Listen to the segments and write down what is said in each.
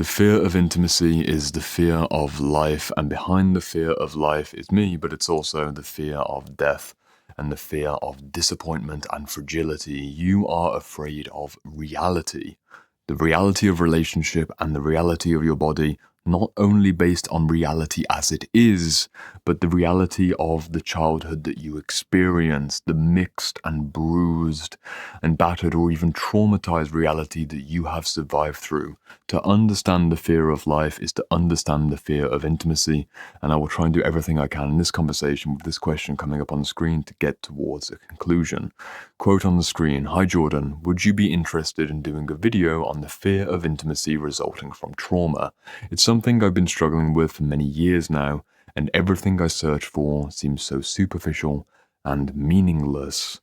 The fear of intimacy is the fear of life, and behind the fear of life is me, but it's also the fear of death and the fear of disappointment and fragility. You are afraid of reality, the reality of relationship and the reality of your body, not only based on reality as it is, but the reality of the childhood that you experienced, the mixed and bruised and battered or even traumatized reality that you have survived through. To understand the fear of life is to understand the fear of intimacy, and I will try and do everything I can in this conversation with this question coming up on the screen to get towards a conclusion. Quote on the screen: "Hi Jordan, would you be interested in doing a video on the fear of intimacy resulting from trauma? It's something I've been struggling with for many years now, and everything I search for seems so superficial and meaningless."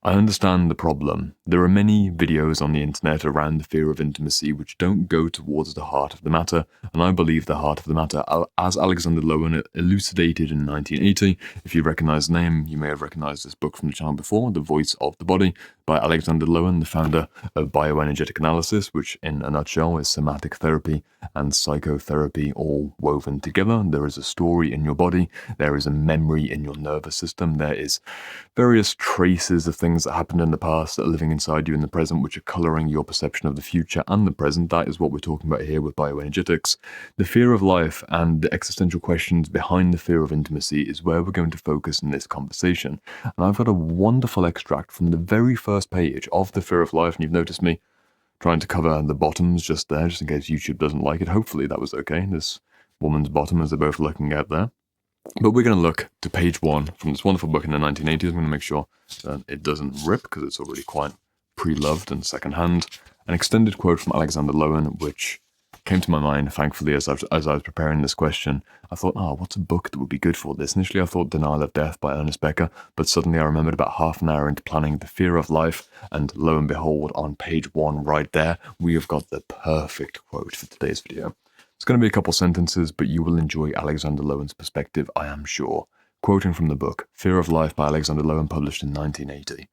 I understand the problem. There are many videos on the internet around the fear of intimacy which don't go towards the heart of the matter, and I believe the heart of the matter, as Alexander Lowen elucidated in 1980. If you recognize the name, you may have recognized this book from the channel before, The Voice of the Body, by Alexander Lowen, the founder of bioenergetic analysis, which in a nutshell is somatic therapy and psychotherapy all woven together. There is a story in your body, there is a memory in your nervous system, there is various traces of things that happened in the past that are living inside you in the present, which are coloring your perception of the future and the present. That is what we're talking about here with bioenergetics. The fear of life and the existential questions behind the fear of intimacy is where we're going to focus in this conversation. And I've got a wonderful extract from the very first page of The Fear of Life, and you've noticed me trying to cover the bottoms just there, just in case YouTube doesn't like it. Hopefully that was okay, this woman's bottom as they're both looking out there. But we're going to look to page 1 from this wonderful book in the 1980s. I'm going to make sure that it doesn't rip because it's already quite pre-loved and secondhand. An extended quote from Alexander Lowen, which came to my mind, thankfully, as I was preparing this question. I thought, what's a book that would be good for this? Initially, I thought Denial of Death by Ernest Becker, but suddenly I remembered about half an hour into planning The Fear of Life, and lo and behold, on page 1 right there, we have got the perfect quote for today's video. It's going to be a couple sentences, but you will enjoy Alexander Lowen's perspective, I am sure. Quoting from the book, Fear of Life by Alexander Lowen, published in 1980.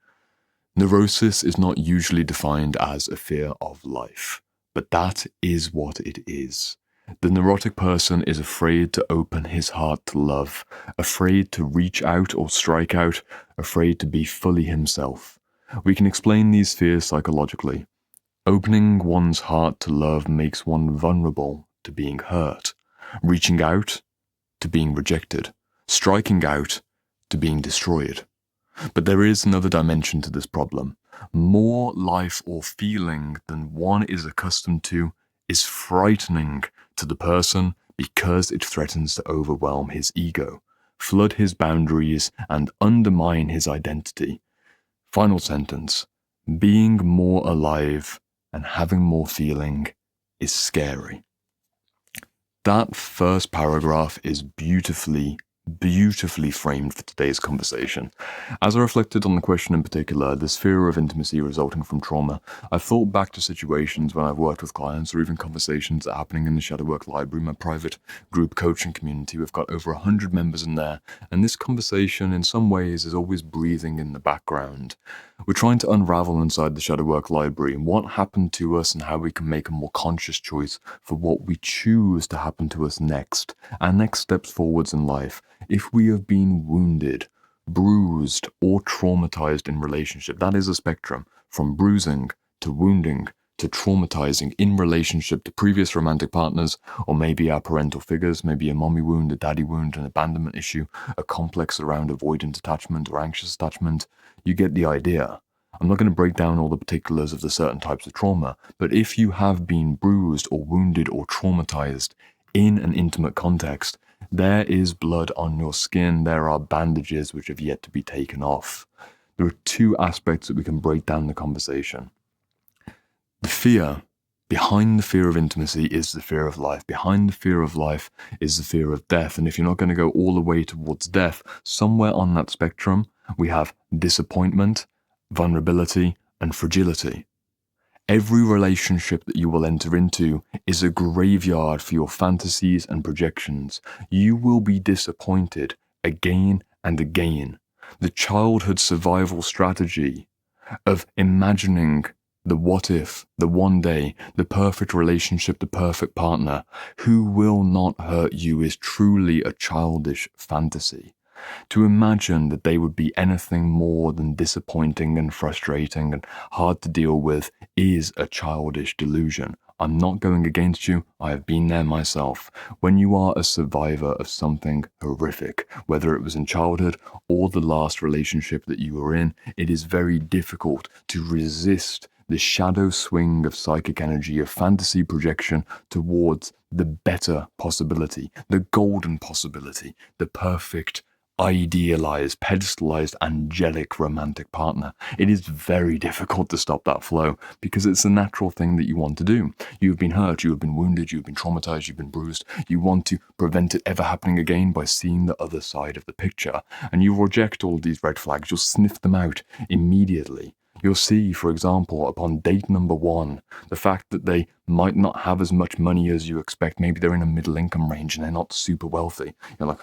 "Neurosis is not usually defined as a fear of life, but that is what it is. The neurotic person is afraid to open his heart to love, afraid to reach out or strike out, afraid to be fully himself. We can explain these fears psychologically. Opening one's heart to love makes one vulnerable to being hurt, reaching out to being rejected, striking out to being destroyed. But there is another dimension to this problem. More life or feeling than one is accustomed to is frightening to the person because it threatens to overwhelm his ego, flood his boundaries, and undermine his identity. Final sentence. Being more alive and having more feeling is scary." That first paragraph is beautifully framed for today's conversation. As I reflected on the question in particular, this fear of intimacy resulting from trauma, I've thought back to situations when I've worked with clients or even conversations that are happening in the Shadow Work Library, my private group coaching community. We've got over 100 members in there, and this conversation in some ways is always breathing in the background. We're trying to unravel inside the Shadow Work Library what happened to us and how we can make a more conscious choice for what we choose to happen to us next, our next steps forwards in life. If we have been wounded, bruised, or traumatized in relationship, that is a spectrum from bruising to wounding to traumatizing in relationship to previous romantic partners, or maybe our parental figures, maybe a mommy wound, a daddy wound, an abandonment issue, a complex around avoidant attachment or anxious attachment. You get the idea. I'm not going to break down all the particulars of the certain types of trauma, but if you have been bruised or wounded or traumatized in an intimate context, there is blood on your skin, there are bandages which have yet to be taken off. There are two aspects that we can break down the conversation. The fear behind the fear of intimacy is the fear of life. Behind the fear of life is the fear of death. And if you're not going to go all the way towards death, somewhere on that spectrum, we have disappointment, vulnerability, and fragility. Every relationship that you will enter into is a graveyard for your fantasies and projections. You will be disappointed again and again. The childhood survival strategy of imagining the what if, the one day, the perfect relationship, the perfect partner who will not hurt you is truly a childish fantasy. To imagine that they would be anything more than disappointing and frustrating and hard to deal with is a childish delusion. I'm not going against you. I have been there myself. When you are a survivor of something horrific, whether it was in childhood or the last relationship that you were in, it is very difficult to resist the shadow swing of psychic energy, of fantasy projection towards the better possibility, the golden possibility, the perfect, idealized, pedestalized, angelic romantic partner. It is very difficult to stop that flow because it's a natural thing that you want to do. You've been hurt, you have been wounded, you've been traumatized, you've been bruised. You want to prevent it ever happening again by seeing the other side of the picture. And you reject all these red flags, you'll sniff them out immediately. You'll see, for example, upon date number 1, the fact that they might not have as much money as you expect. Maybe they're in a middle income range and they're not super wealthy. You're like,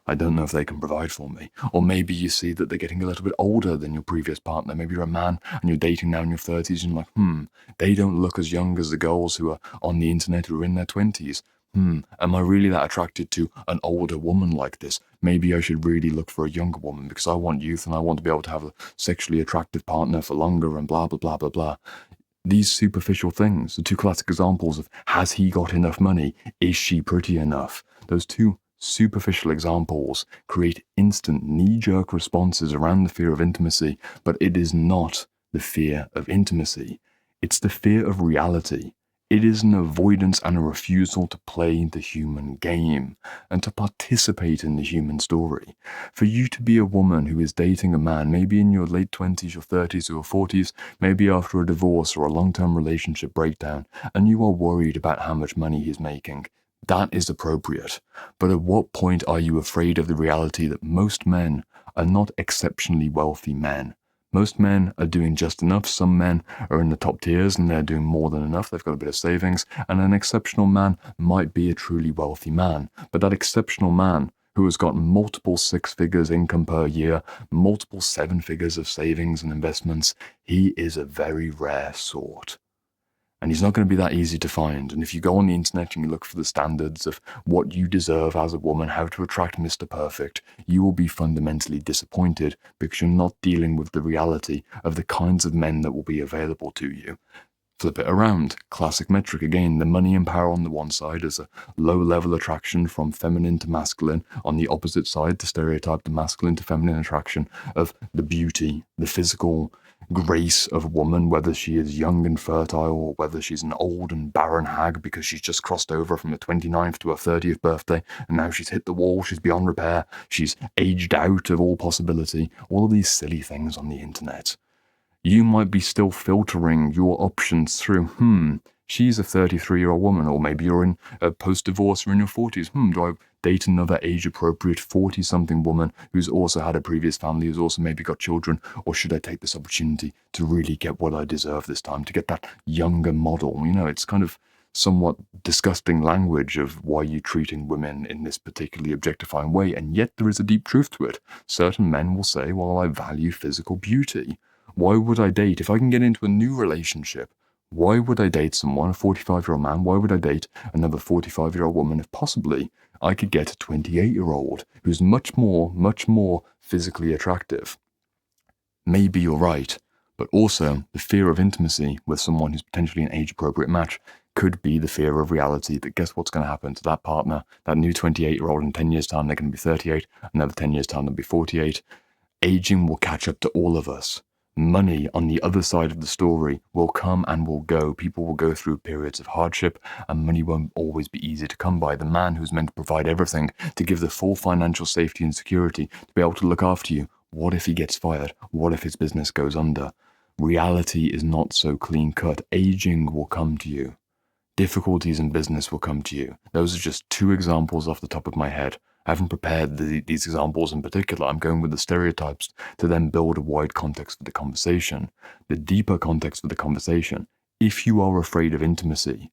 I don't know if they can provide for me. Or maybe you see that they're getting a little bit older than your previous partner. Maybe you're a man and you're dating now in your 30s and you're like, they don't look as young as the girls who are on the internet who are in their 20s. Am I really that attracted to an older woman like this? Maybe I should really look for a younger woman because I want youth and I want to be able to have a sexually attractive partner for longer and blah, blah, blah, blah, blah. These superficial things, the two classic examples of has he got enough money? Is she pretty enough? Those two superficial examples create instant knee-jerk responses around the fear of intimacy, but it is not the fear of intimacy. It's the fear of reality. It is an avoidance and a refusal to play the human game and to participate in the human story. For you to be a woman who is dating a man, maybe in your late 20s, your 30s, or 40s, maybe after a divorce or a long-term relationship breakdown, and you are worried about how much money he's making, that is appropriate. But at what point are you afraid of the reality that most men are not exceptionally wealthy men? Most men are doing just enough. Some men are in the top tiers and they're doing more than enough. They've got a bit of savings. And an exceptional man might be a truly wealthy man. But that exceptional man who has got multiple 6 figures income per year, multiple 7 figures of savings and investments, he is a very rare sort. And he's not going to be that easy to find. And if you go on the internet and you look for the standards of what you deserve as a woman, how to attract Mr. Perfect, you will be fundamentally disappointed because you're not dealing with the reality of the kinds of men that will be available to you. Flip it around. Classic metric again. The money and power on the one side is a low-level attraction from feminine to masculine. On the opposite side, to stereotype the masculine to feminine attraction of the beauty, the physical grace of a woman, whether she is young and fertile or whether she's an old and barren hag because she's just crossed over from her 29th to her 30th birthday and now she's hit the wall, she's beyond repair, she's aged out of all possibility. All of these silly things on the internet. You might be still filtering your options through, she's a 33-year-old woman, or maybe you're in a post-divorce or in your 40s. Do I date another age-appropriate 40-something woman who's also had a previous family, who's also maybe got children, or should I take this opportunity to really get what I deserve this time, to get that younger model? It's kind of somewhat disgusting language of why you're treating women in this particularly objectifying way, and yet there is a deep truth to it. Certain men will say, well, I value physical beauty. Why would I date? If I can get into a new relationship, why would I date someone, a 45-year-old man? Why would I date another 45-year-old woman if possibly I could get a 28-year-old who's much more physically attractive? Maybe you're right, but also the fear of intimacy with someone who's potentially an age-appropriate match could be the fear of reality that guess what's going to happen to that partner, that new 28-year-old in 10 years' time, they're going to be 38, another 10 years' time, they'll be 48. Aging will catch up to all of us. Money on the other side of the story will come and will go. People will go through periods of hardship and money won't always be easy to come by. The man who's meant to provide everything, to give the full financial safety and security, to be able to look after you, what if he gets fired? What if his business goes under? Reality is not so clean cut. Aging will come to you. Difficulties in business will come to you. Those are just 2 examples off the top of my head. I haven't prepared these examples in particular. I'm going with the stereotypes to then build a wide context for the conversation. The deeper context for the conversation, if you are afraid of intimacy,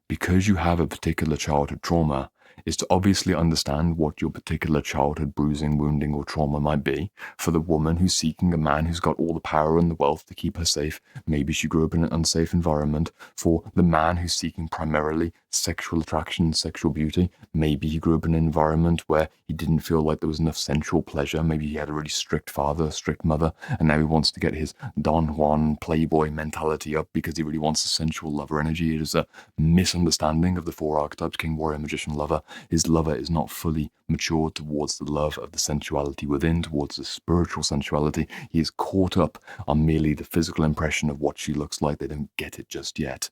because you have a particular childhood trauma, is to obviously understand what your particular childhood bruising, wounding, or trauma might be. For the woman who's seeking a man who's got all the power and the wealth to keep her safe, maybe she grew up in an unsafe environment. For the man who's seeking primarily sexual attraction, sexual beauty, maybe he grew up in an environment where he didn't feel like there was enough sensual pleasure. Maybe he had a really strict father, strict mother, and now he wants to get his Don Juan playboy mentality up because he really wants a sensual lover energy. It is a misunderstanding of the four archetypes: king, warrior, magician, lover. His lover is not fully matured towards the love of the sensuality within, towards the spiritual sensuality. He is caught up on merely the physical impression of what she looks like. They don't get it just yet.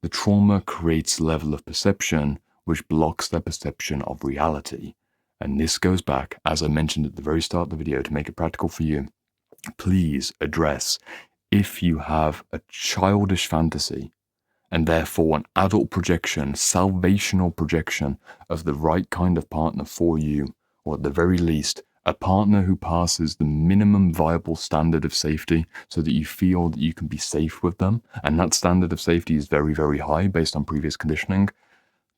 The trauma creates a level of perception which blocks their perception of reality. And this goes back, as I mentioned at the very start of the video, to make it practical for you. Please address if you have a childish fantasy and therefore an adult projection, salvational projection of the right kind of partner for you, or at the very least, a partner who passes the minimum viable standard of safety so that you feel that you can be safe with them, and that standard of safety is very, very high based on previous conditioning.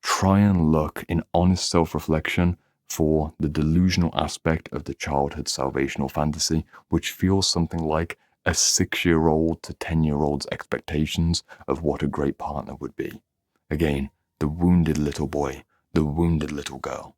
Try and look in honest self-reflection for the delusional aspect of the childhood salvational fantasy, which feels something like a 6-year-old to 10-year-old's expectations of what a great partner would be. Again, the wounded little boy, the wounded little girl.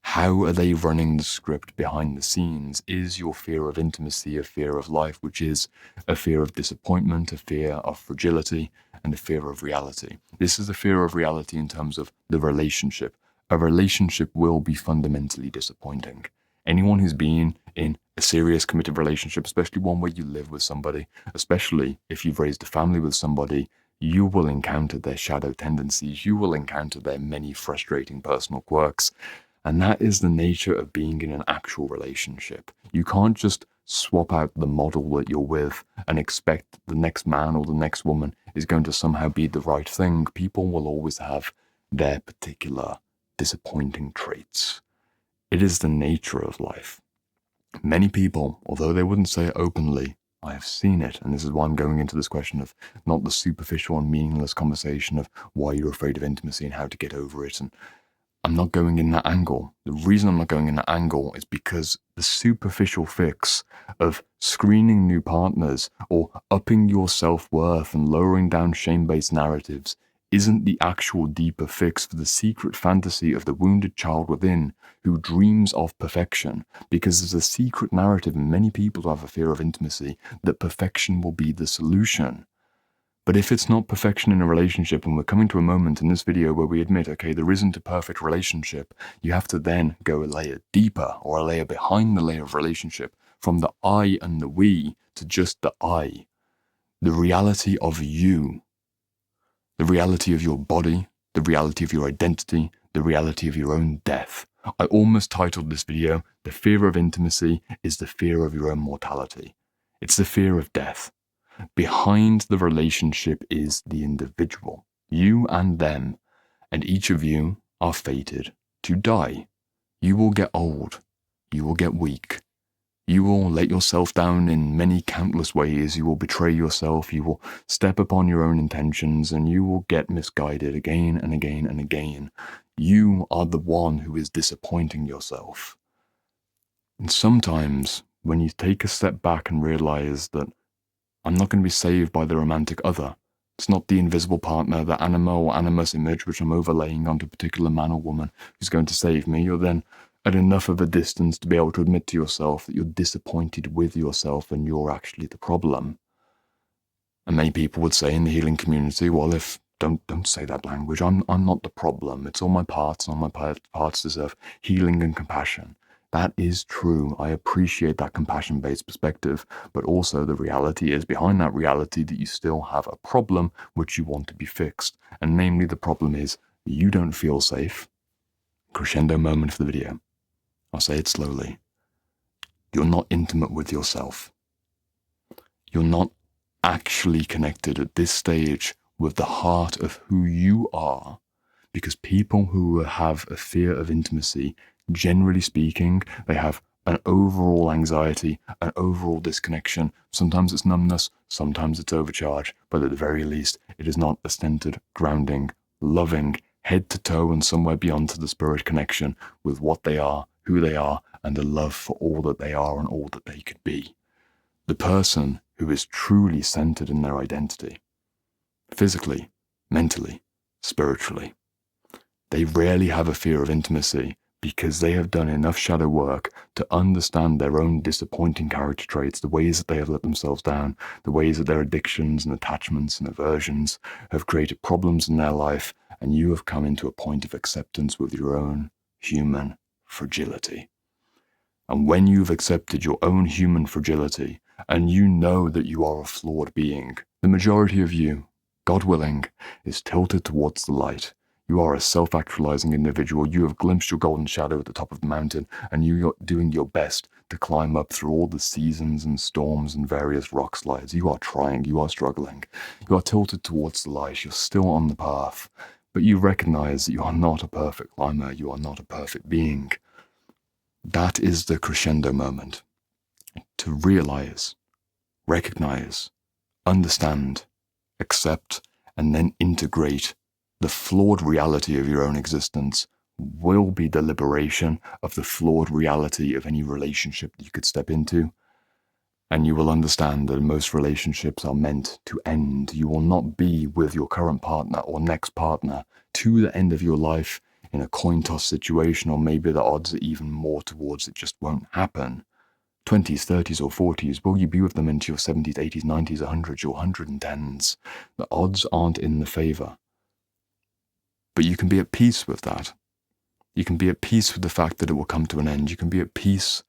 How are they running the script behind the scenes? Is your fear of intimacy a fear of life, which is a fear of disappointment, a fear of fragility, and a fear of reality? This is a fear of reality in terms of the relationship. A relationship will be fundamentally disappointing. Anyone who's been in a serious committed relationship, especially one where you live with somebody, especially if you've raised a family with somebody, you will encounter their shadow tendencies. You will encounter their many frustrating personal quirks. And that is the nature of being in an actual relationship. You can't just swap out the model that you're with and expect the next man or the next woman is going to somehow be the right thing. People will always have their particular disappointing traits. It is the nature of life. Many people, although they wouldn't say it openly, I have seen it, and this is why I'm going into this question of not the superficial and meaningless conversation of why you're afraid of intimacy and how to get over it, and I'm not going in that angle. The reason I'm not going in that angle is because the superficial fix of screening new partners or upping your self-worth and lowering down shame-based narratives isn't the actual deeper fix for the secret fantasy of the wounded child within who dreams of perfection, because there's a secret narrative in many people who have a fear of intimacy that perfection will be the solution. But if it's not perfection in a relationship, and we're coming to a moment in this video where we admit, okay, there isn't a perfect relationship, you have to then go a layer deeper or a layer behind the layer of relationship, from the I and the we to just the I. The reality of you, the reality of your body, the reality of your identity, the reality of your own death. I almost titled this video, The Fear of Intimacy is the Fear of Your Own Mortality. It's the fear of death. Behind the relationship is the individual, you and them, and each of you are fated to die. You will get old. You will get weak. You will let yourself down in many countless ways. You will betray yourself. You will step upon your own intentions, and you will get misguided again and again and again. You are the one who is disappointing yourself. And sometimes when you take a step back and realize that I'm not going to be saved by the romantic other. It's not the invisible partner, the anima or animus image which I'm overlaying onto a particular man or woman who's going to save me. You're then at enough of a distance to be able to admit to yourself that you're disappointed with yourself and you're actually the problem. And many people would say in the healing community, well, if don't say that language, I'm not the problem. It's all my parts, and all my parts deserve healing and compassion. That is true. I appreciate that compassion-based perspective, but also the reality is behind that reality that you still have a problem which you want to be fixed. And namely, the problem is you don't feel safe. Crescendo moment for the video. I'll say it slowly. You're not intimate with yourself. You're not actually connected at this stage with the heart of who you are, because people who have a fear of intimacy, generally speaking, they have an overall anxiety, an overall disconnection. Sometimes it's numbness, sometimes it's overcharge, but at the very least, it is not a centered, grounding, loving, head to toe and somewhere beyond to the spirit connection with what they are, who they are, and a love for all that they are and all that they could be. The person who is truly centered in their identity, physically, mentally, spiritually. They rarely have a fear of intimacy because they have done enough shadow work to understand their own disappointing character traits, the ways that they have let themselves down, the ways that their addictions and attachments and aversions have created problems in their life, and you have come into a point of acceptance with your own human fragility. And when you've accepted your own human fragility, and you know that you are a flawed being, the majority of you, God willing, is tilted towards the light. You are a self-actualizing individual. You have glimpsed your golden shadow at the top of the mountain, and you are doing your best to climb up through all the seasons and storms and various rock slides. You are trying. You are struggling. You are tilted towards the light. You're still on the path, but you recognize that you are not a perfect climber. You are not a perfect being. That is the crescendo moment. To realize, recognize, understand, accept, and then integrate the flawed reality of your own existence will be the liberation of the flawed reality of any relationship that you could step into. And you will understand that most relationships are meant to end. You will not be with your current partner or next partner to the end of your life in a coin toss situation, or maybe the odds are even more towards it just won't happen. 20s, 30s, or 40s, will you be with them into your 70s, 80s, 90s, 100s, or 110s? The odds aren't in the favor. But you can be at peace with that. You can be at peace with the fact that it will come to an end. You can be at peace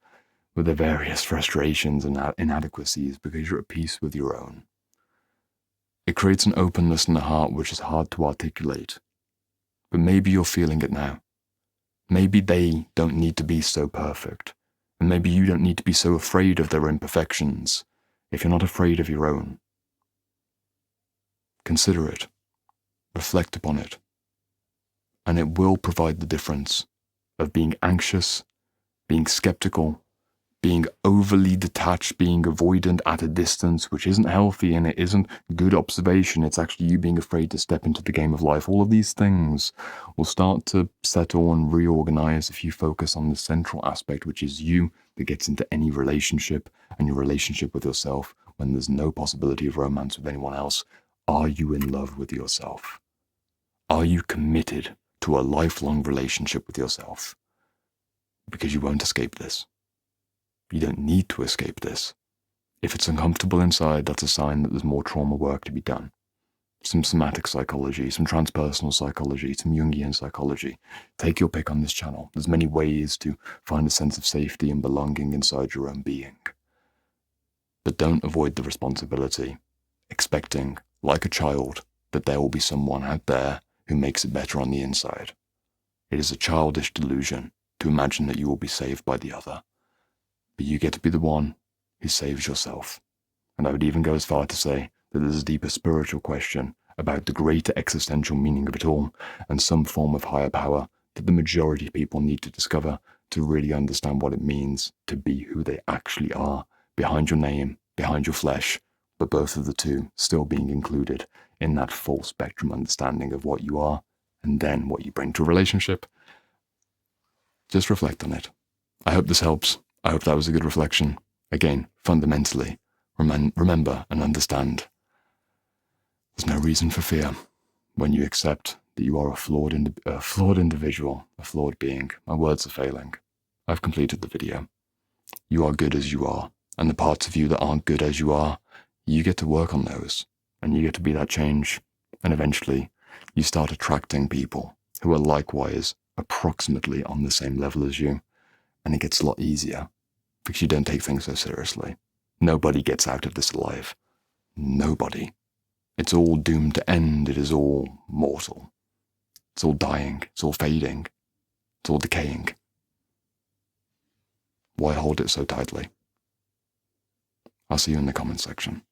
with the various frustrations and inadequacies because you're at peace with your own. It creates an openness in the heart which is hard to articulate. But maybe you're feeling it now. Maybe they don't need to be so perfect. And maybe you don't need to be so afraid of their imperfections if you're not afraid of your own. Consider it. Reflect upon it. And it will provide the difference of being anxious, being skeptical, being overly detached, being avoidant at a distance, which isn't healthy and it isn't good observation. It's actually you being afraid to step into the game of life. All of these things will start to settle and reorganize if you focus on the central aspect, which is you, that gets into any relationship and your relationship with yourself when there's no possibility of romance with anyone else. Are you in love with yourself? Are you committed to a lifelong relationship with yourself? Because you won't escape this. You don't need to escape this. If it's uncomfortable inside, that's a sign that there's more trauma work to be done. Some somatic psychology, some transpersonal psychology, some jungian psychology. Take your pick on this channel. There's many ways to find a sense of safety and belonging inside your own being. But don't avoid the responsibility, expecting, like a child, that there will be someone out there who makes it better on the inside. It is a childish delusion to imagine that you will be saved by the other. But you get to be the one who saves yourself. And I would even go as far to say that there's a deeper spiritual question about the greater existential meaning of it all and some form of higher power that the majority of people need to discover to really understand what it means to be who they actually are, behind your name, behind your flesh, but both of the two still being included in that full spectrum understanding of what you are and then what you bring to a relationship. Just reflect on it. I hope this helps. I hope that was a good reflection. Again, fundamentally, remember and understand. There's no reason for fear when you accept that you are a flawed individual, a flawed being. My words are failing. I've completed the video. You are good as you are, and the parts of you that aren't good as you are, you get to work on those, and you get to be that change, and eventually you start attracting people who are likewise approximately on the same level as you. And it gets a lot easier because you don't take things so seriously. Nobody gets out of this alive. Nobody. It's all doomed to end. It is all mortal. It's all dying. It's all fading. It's all decaying. Why hold it so tightly? I'll see you in the comment section.